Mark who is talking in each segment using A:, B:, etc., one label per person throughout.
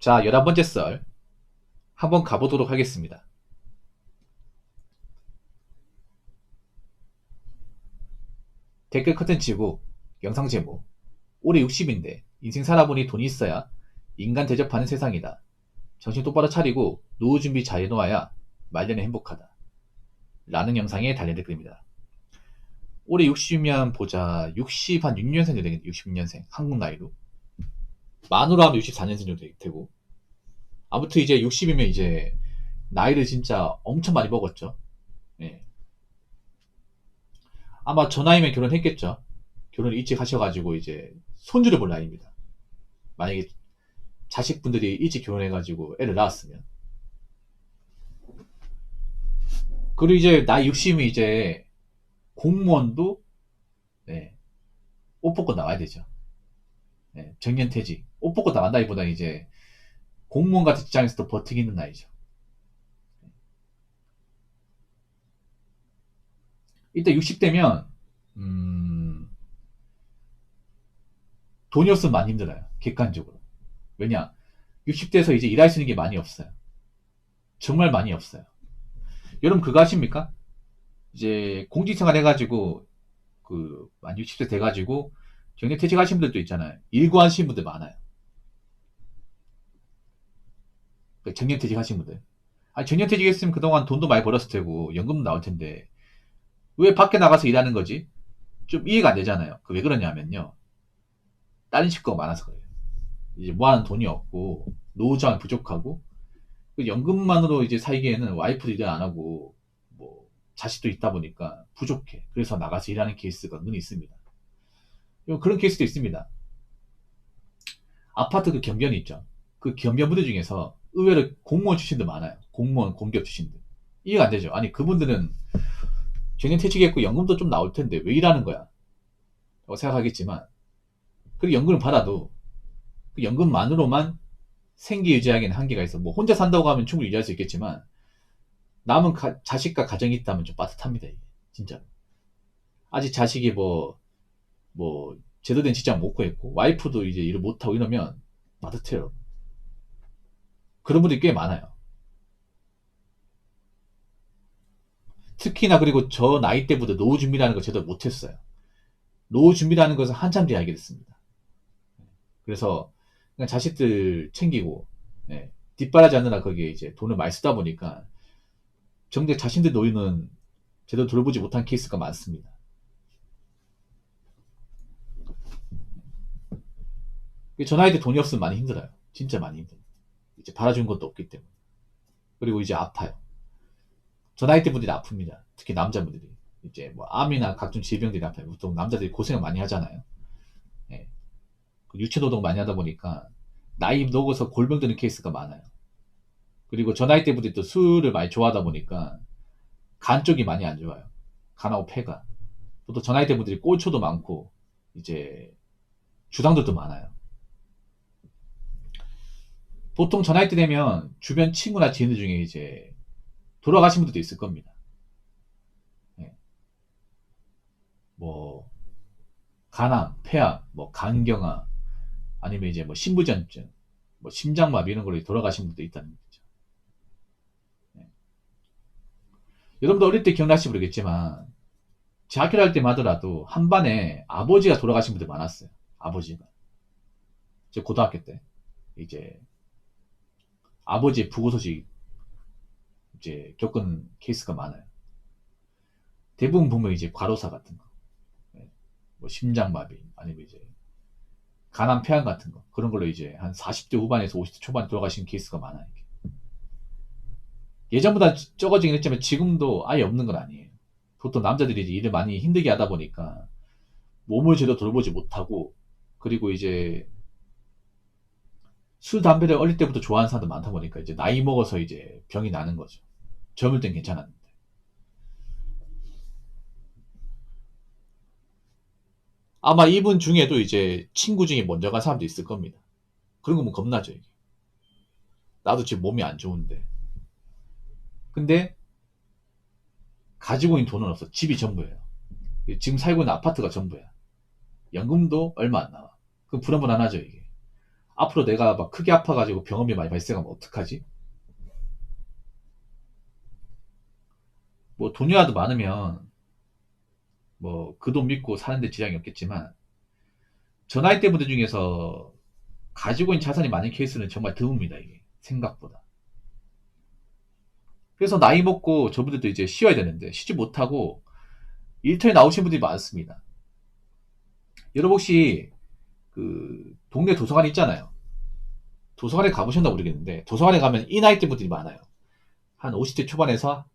A: 자, 11번째 썰 한번 가보도록 하겠습니다. 댓글 커튼 치고 영상 제목 올해 60인데 인생 살아보니 돈이 있어야 인간 대접하는 세상이다. 정신 똑바로 차리고 노후 준비 잘 해놓아야 말년에 행복하다. 라는 영상에 달린 댓글입니다. 올해 60이면 보자. 60 한 6년생 정도 되겠네. 66년생 한국 나이로 만으로 하면 64년생 정도 되고, 아무튼 이제 60이면 이제 나이를 진짜 엄청 많이 먹었죠. 예. 아마 저 나이면 결혼했겠죠. 결혼을 일찍 하셔가지고 이제 손주를 볼 나이입니다. 만약에 자식분들이 일찍 결혼해가지고 애를 낳았으면. 그리고 이제 나이 60이면 이제 공무원도 네, 옷 벗고 나와야 되죠. 네, 정년퇴직. 옷 벗고 나간다기보다 이제 공무원 같은 직장에서도 버티기 있는 나이죠. 일단 60대면 돈이 없으면 많이 힘들어요. 객관적으로. 왜냐? 60대에서 이제 일할 수 있는 게 많이 없어요. 정말 많이 없어요. 여러분 그거 아십니까? 이제 공직생활 해가지고 만 60세 돼가지고 정년퇴직하신 분들도 있잖아요. 일구하신 분들 많아요. 정년퇴직하신 분들. 아니, 정년퇴직했으면 그동안 돈도 많이 벌었을 테고 연금도 나올 텐데 왜 밖에 나가서 일하는 거지? 좀 이해가 안 되잖아요. 그 왜 그러냐면요. 다른 식구가 많아서 그래요. 이제 모아놓은 돈이 없고 노후자원 부족하고 그 연금만으로 이제 살기에는 와이프도 일을 안 하고 뭐 자식도 있다 보니까 부족해. 그래서 나가서 일하는 케이스가 은근히 있습니다. 그런 케이스도 있습니다. 아파트 그 경비원이 있죠. 그 경비원분들 중에서 의외로 공무원 출신들 많아요. 공무원, 공기업 출신들. 이해가 안 되죠. 아니 그분들은 정년퇴직했고 연금도 좀 나올 텐데 왜 일하는 거야? 라고 생각하겠지만 그 연금을 받아도 그 연금만으로만 생계 유지하기에는 한계가 있어. 뭐 혼자 산다고 하면 충분히 유지할 수 있겠지만 남은 자식과 가정이 있다면 좀 빠듯합니다. 이게 진짜. 아직 자식이 뭐 제대로 된 직장 못 구했고 와이프도 이제 일을 못하고 이러면 빠듯해요. 그런 분들이 꽤 많아요. 특히나 그리고 저 나이 때부터 노후 준비라는 걸 제대로 못했어요. 노후 준비라는 것을 한참 뒤에 알게 됐습니다. 그래서 그냥 자식들 챙기고 뒷바라지 하느라 거기에 이제 돈을 많이 쓰다 보니까 정작 자신들 노후는 제대로 돌보지 못한 케이스가 많습니다. 저 나이 때 돈이 없으면 많이 힘들어요. 진짜 많이 힘들어요. 이제 바라준 것도 없기 때문에. 그리고 이제 아파요. 저 나이 때 분들이 아픕니다. 특히 남자분들이. 이제 뭐 암이나 각종 질병들이 아파요. 보통 남자들이 고생을 많이 하잖아요. 예. 유체노동 많이 하다 보니까 나이 먹어서 골병 드는 케이스가 많아요. 그리고 저 나이 때 분들이 또 술을 많이 좋아하다 보니까 간 쪽이 많이 안 좋아요. 간하고 폐가. 또 저 나이 때 분들이 꼴초도 많고 이제 주당들도 많아요. 보통 저 나이 때 되면 주변 친구나 지인들 중에 이제 돌아가신 분들도 있을 겁니다. 예. 뭐 간암, 폐암, 뭐 간경화, 아니면 이제 뭐 신부전증, 뭐 심장마비 이런 걸로 돌아가신 분도 있다는 거죠. 예. 여러분도 어릴 때 기억나실지 모르겠지만 제 학교 다닐 때만 하더라도 한 반에 아버지가 돌아가신 분들 많았어요. 아버지가. 제 고등학교 때 이제 아버지의 부고 소식 이제 겪은 케이스가 많아요. 대부분 보면 이제 과로사 같은 거, 예. 뭐 심장마비, 아니면 이제 간암 폐암 같은 거 그런 걸로 이제 한 40대 후반에서 50대 초반에 돌아가시는 케이스가 많아요. 예전보다 적어지긴 했지만 지금도 아예 없는 건 아니에요. 보통 남자들이 이제 일을 많이 힘들게 하다 보니까 몸을 제대로 돌보지 못하고, 그리고 이제 술 담배를 어릴 때부터 좋아하는 사람도 많다 보니까 이제 나이 먹어서 이제 병이 나는 거죠. 젊을 땐 괜찮았는데. 아마 이분 중에도 이제 친구 중에 먼저 간 사람도 있을 겁니다. 그런 거 보면 겁나죠, 이게. 나도 지금 몸이 안 좋은데. 근데 가지고 있는 돈은 없어. 집이 전부예요. 지금 살고 있는 아파트가 전부야. 연금도 얼마 안 나와. 그럼 불안불안하죠, 이게. 앞으로 내가 막 크게 아파가지고 병원비 많이 발생하면 어떡하지? 뭐 돈이라도 많으면 뭐 그 돈 믿고 사는데 지장이 없겠지만 저 나이대 분들 중에서 가지고 있는 자산이 많은 케이스는 정말 드뭅니다, 이게 생각보다. 그래서 나이 먹고 저분들도 이제 쉬어야 되는데 쉬지 못하고 일터에 나오신 분들이 많습니다. 여러분 혹시 그 동네 도서관 있잖아요. 도서관에 가보셨나 모르겠는데 도서관에 가면 이 나이대 분들이 많아요. 한 50대 초반에서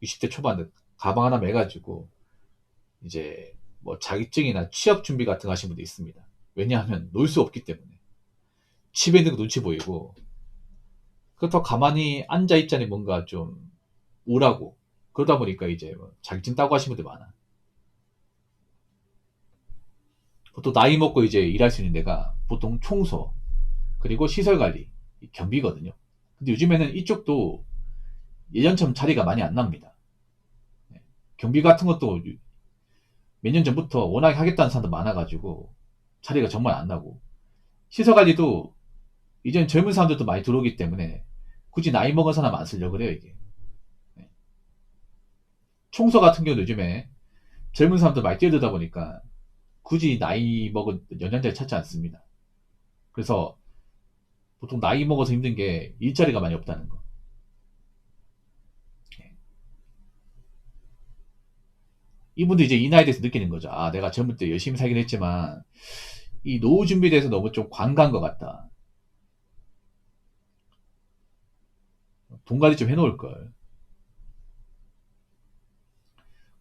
A: 60대 초반 가방 하나 매가지고 이제 뭐 자격증이나 취업 준비 같은 거 하신 분도 있습니다. 왜냐하면 놀 수 없기 때문에 집에 있는 거 눈치 보이고 그렇다고 가만히 앉아 있자니 뭔가 좀 우울하고 그러다 보니까 이제 뭐 자격증 따고 하신 분들 많아. 보통 나이 먹고 이제 일할 수 있는 데가 보통 청소 그리고 시설 관리 경비거든요. 근데 요즘에는 이쪽도 예전처럼 자리가 많이 안 납니다. 경비 같은 것도 몇 년 전부터 워낙에 하겠다는 사람도 많아가지고 자리가 정말 안 나고 시설 관리도 이젠 젊은 사람들도 많이 들어오기 때문에 굳이 나이 먹은 사람 안 쓰려고 그래요 이게. 청소 같은 경우도 요즘에 젊은 사람들 많이 뛰어들다 보니까 굳이 나이 먹은 연장자를 찾지 않습니다. 그래서 보통 나이 먹어서 힘든 게 일자리가 많이 없다는 거. 이분도 이제 이 나이에 대해서 느끼는 거죠. 아, 내가 젊을 때 열심히 살긴 했지만 이 노후 준비에 대해서 너무 좀 관가한 것 같다. 돈 관리 좀 해놓을 걸.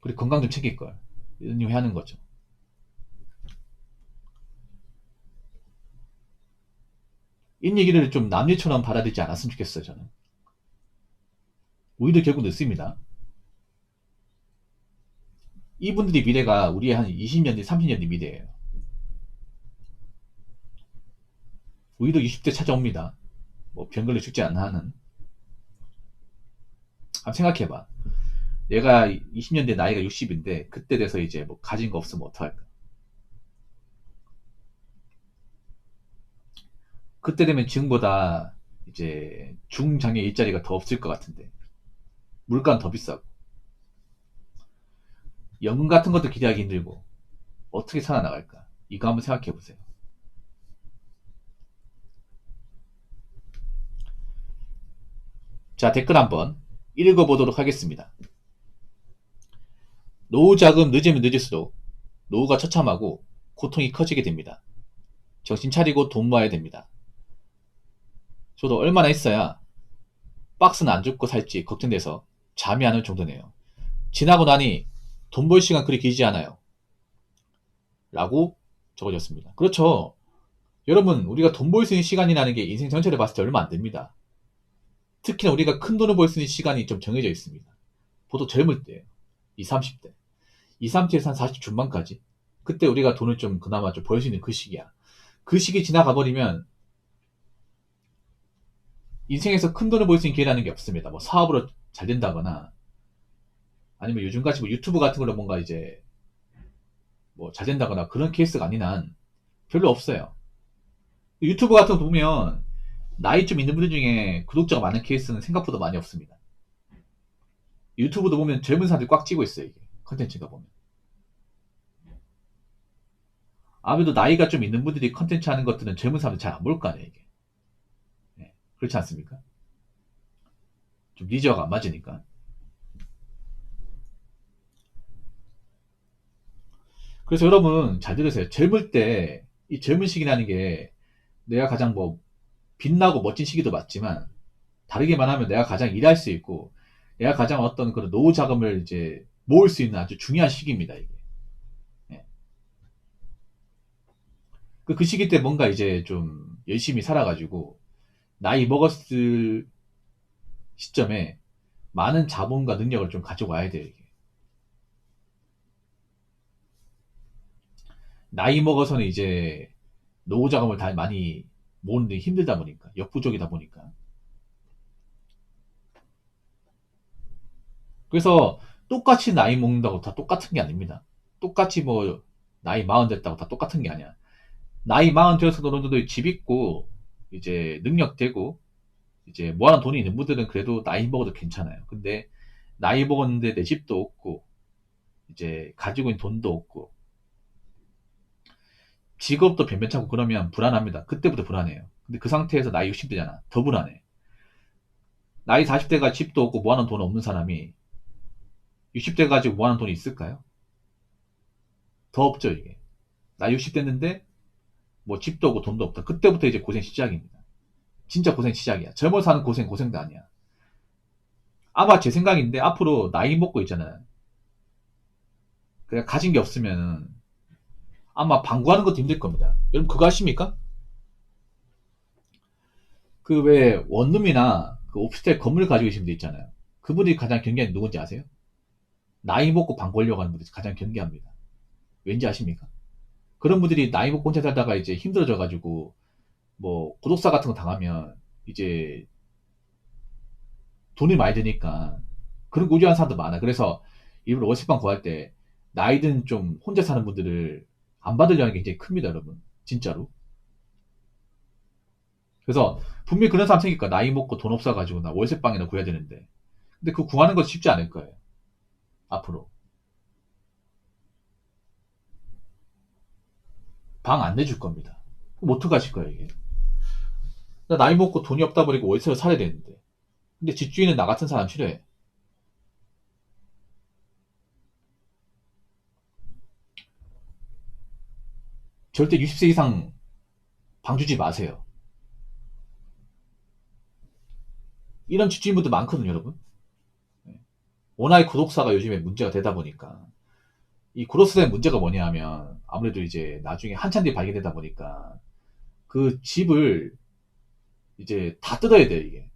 A: 그리고 건강 좀 챙길 걸. 이런 일 하는 거죠. 이 얘기를 좀 남일처럼 받아들이지 않았으면 좋겠어요, 저는. 오히려 결국 늦습니다. 이분들이 미래가 우리의 한 20년 뒤, 30년 뒤 미래예요. 오히려 20대 찾아옵니다. 뭐 병걸려 죽지 않나 하는. 한번 생각해봐. 내가 20년 뒤 나이가 60인데 그때 돼서 이제 뭐 가진 거 없으면 어떡할까? 그때 되면 지금보다 이제 중장년 일자리가 더 없을 것 같은데 물가는 더 비싸고 연금 같은 것도 기대하기 힘들고 어떻게 살아나갈까? 이거 한번 생각해 보세요. 자, 댓글 한번 읽어보도록 하겠습니다. 노후 자금 늦으면 늦을수록 노후가 처참하고 고통이 커지게 됩니다. 정신 차리고 돈 모아야 됩니다. 저도 얼마나 있어야 박스는 안 줍고 살지 걱정돼서 잠이 안 올 정도네요. 지나고 나니 돈 벌 시간 그리 길지 않아요. 라고 적어졌습니다. 그렇죠. 여러분, 우리가 돈 벌 수 있는 시간이라는 게 인생 전체를 봤을 때 얼마 안 됩니다. 특히나 우리가 큰 돈을 벌 수 있는 시간이 좀 정해져 있습니다. 보통 젊을 때예요. 20, 30대. 20, 30에서 한 40 중반까지. 그때 우리가 돈을 좀 그나마 좀 벌 수 있는 그 시기야. 그 시기 지나가 버리면 인생에서 큰 돈을 벌 수 있는 기회라는 게 없습니다. 뭐 사업으로 잘 된다거나 아니면 요즘같이 뭐 유튜브 같은 걸로 뭔가 이제 뭐 잘 된다거나 그런 케이스가 아닌 한 별로 없어요. 유튜브 같은 거 보면 나이 좀 있는 분들 중에 구독자가 많은 케이스는 생각보다 많이 없습니다. 유튜브도 보면 젊은 사람들이 꽉 찌고 있어요, 이게. 컨텐츠가 보면. 아무래도 나이가 좀 있는 분들이 컨텐츠 하는 것들은 젊은 사람들 잘 안 볼 거 아니에요, 이게. 네, 그렇지 않습니까? 좀 니즈가 안 맞으니까. 그래서 여러분 잘 들으세요. 젊을 때, 이 젊은 시기라는 게 내가 가장 뭐 빛나고 멋진 시기도 맞지만 다르게 말하면 내가 가장 일할 수 있고 내가 가장 어떤 그런 노후 자금을 이제 모을 수 있는 아주 중요한 시기입니다, 이게. 예. 그 시기 때 뭔가 이제 좀 열심히 살아가지고 나이 먹었을 시점에 많은 자본과 능력을 좀 가지고 와야 돼요, 이게. 나이 먹어서는 이제 노후 자금을 다 많이 모으는데 힘들다 보니까, 역부족이다 보니까. 그래서 똑같이 나이 먹는다고 다 똑같은 게 아닙니다. 똑같이 뭐 나이 40 됐다고 다 똑같은 게 아니야. 나이 40 되어서도 어느 정도 집 있고 이제 능력되고 이제 모아놓은 돈이 있는 분들은 그래도 나이 먹어도 괜찮아요. 근데 나이 먹었는데 내 집도 없고 이제 가지고 있는 돈도 없고 직업도 변변찮고 그러면 불안합니다. 그때부터 불안해요. 근데 그 상태에서 나이 60대잖아. 더 불안해. 나이 40대가 집도 없고 모아놓은 돈 없는 사람이 60대 가지고 모아놓은 돈이 있을까요? 더 없죠, 이게. 나 60대인데 뭐 집도 없고 돈도 없다. 그때부터 이제 고생 시작입니다. 진짜 고생 시작이야. 젊어 사는 고생도 아니야. 아마 제 생각인데 앞으로 나이 먹고 있잖아요. 그냥 가진 게 없으면 아마 방구하는 것도 힘들 겁니다. 여러분 그거 아십니까? 그 왜 원룸이나 그 오피스텔 건물 가지고 계신 분들 있잖아요. 그분들이 가장 경계하는 누군지 아세요? 나이 먹고 방구하려고 하는 분들이 가장 경계합니다. 왠지 아십니까? 그런 분들이 나이 먹고 혼자 살다가 이제 힘들어져가지고 뭐 고독사 같은 거 당하면 이제 돈이 많이 드니까 그런 거 우려하는 사람도 많아. 그래서 일부러 월세방 구할 때 나이든 좀 혼자 사는 분들을 안 받으려는 게 굉장히 큽니다, 여러분. 진짜로. 그래서 분명히 그런 사람 생길 거야. 나이 먹고 돈 없어가지고 나 월세방이나 구해야 되는데. 근데 그 구하는 거 쉽지 않을 거예요. 앞으로. 방 안 내줄 겁니다. 그럼 어떡하실 거예요, 이게? 나 나이 먹고 돈이 없다 보니까 월세를 살아야 되는데. 근데 집주인은 나 같은 사람 싫어해. 절대 60세 이상 방 주지 마세요. 이런 집주인분들 많거든요, 여러분. 워낙에 구독사가 요즘에 문제가 되다 보니까. 이 구독사의 문제가 뭐냐 하면 아무래도 이제 나중에 한참 뒤에 발견되다 보니까 그 집을 이제 다 뜯어야 돼요, 이게.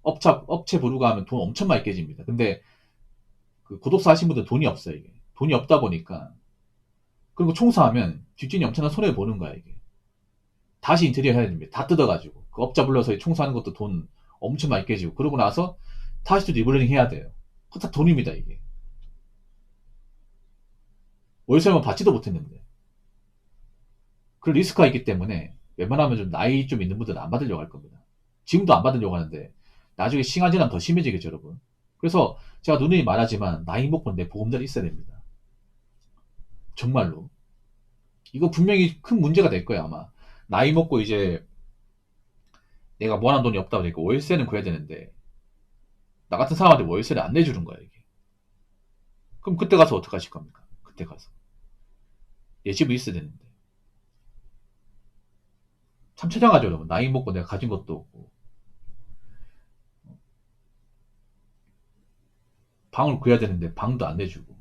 A: 업체 부르고 하면 돈 엄청 많이 깨집니다. 근데 그 구독사 하신 분들 돈이 없어요, 이게. 돈이 없다 보니까. 그리고 청소하면 집주인이 엄청난 손해 보는 거야, 이게. 다시 인테리어 해야 됩니다. 다 뜯어가지고. 그 업자 불러서 청소하는 것도 돈 엄청 많이 깨지고. 그러고 나서 다시 또 리블링 해야 돼요. 그거 다 돈입니다, 이게. 월세만 받지도 못했는데. 그 리스크가 있기 때문에 웬만하면 좀 나이 좀 있는 분들은 안 받으려고 할 겁니다. 지금도 안 받으려고 하는데 나중에 시간 지나면 더 심해지겠죠, 여러분. 그래서 제가 누누이 말하지만 나이 먹고 내 보험자리 있어야 됩니다. 정말로. 이거 분명히 큰 문제가 될 거야, 아마. 나이 먹고 이제 내가 모아놓은 돈이 없다 보니까 월세는 구해야 되는데 나 같은 사람한테 월세를 안 내주는 거야, 이게. 그럼 그때 가서 어떡하실 겁니까? 그때 가서. 내 집이 있어야 되는데. 참 처량하죠, 여러분. 나이 먹고 내가 가진 것도 없고. 방을 구해야 되는데 방도 안 내주고.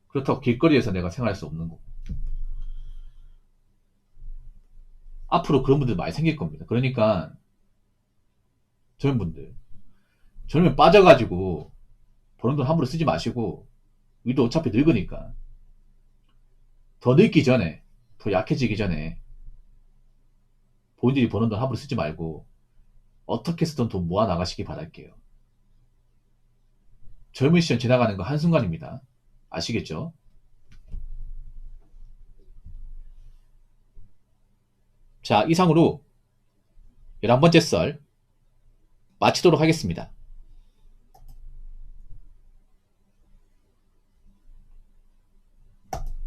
A: 그렇다고 길거리에서 내가 생활할 수 없는 거고. 앞으로 그런 분들 많이 생길 겁니다. 그러니까 젊은 분들. 젊으면 빠져가지고 버는 돈 함부로 쓰지 마시고 우리도 어차피 늙으니까 더 늙기 전에 더 약해지기 전에 본인들이 버는 돈 함부로 쓰지 말고 어떻게 쓰던 돈 모아 나가시기 바랄게요. 젊은 시절 지나가는 거 한순간입니다. 아시겠죠? 자, 이상으로 11번째 썰 마치도록 하겠습니다.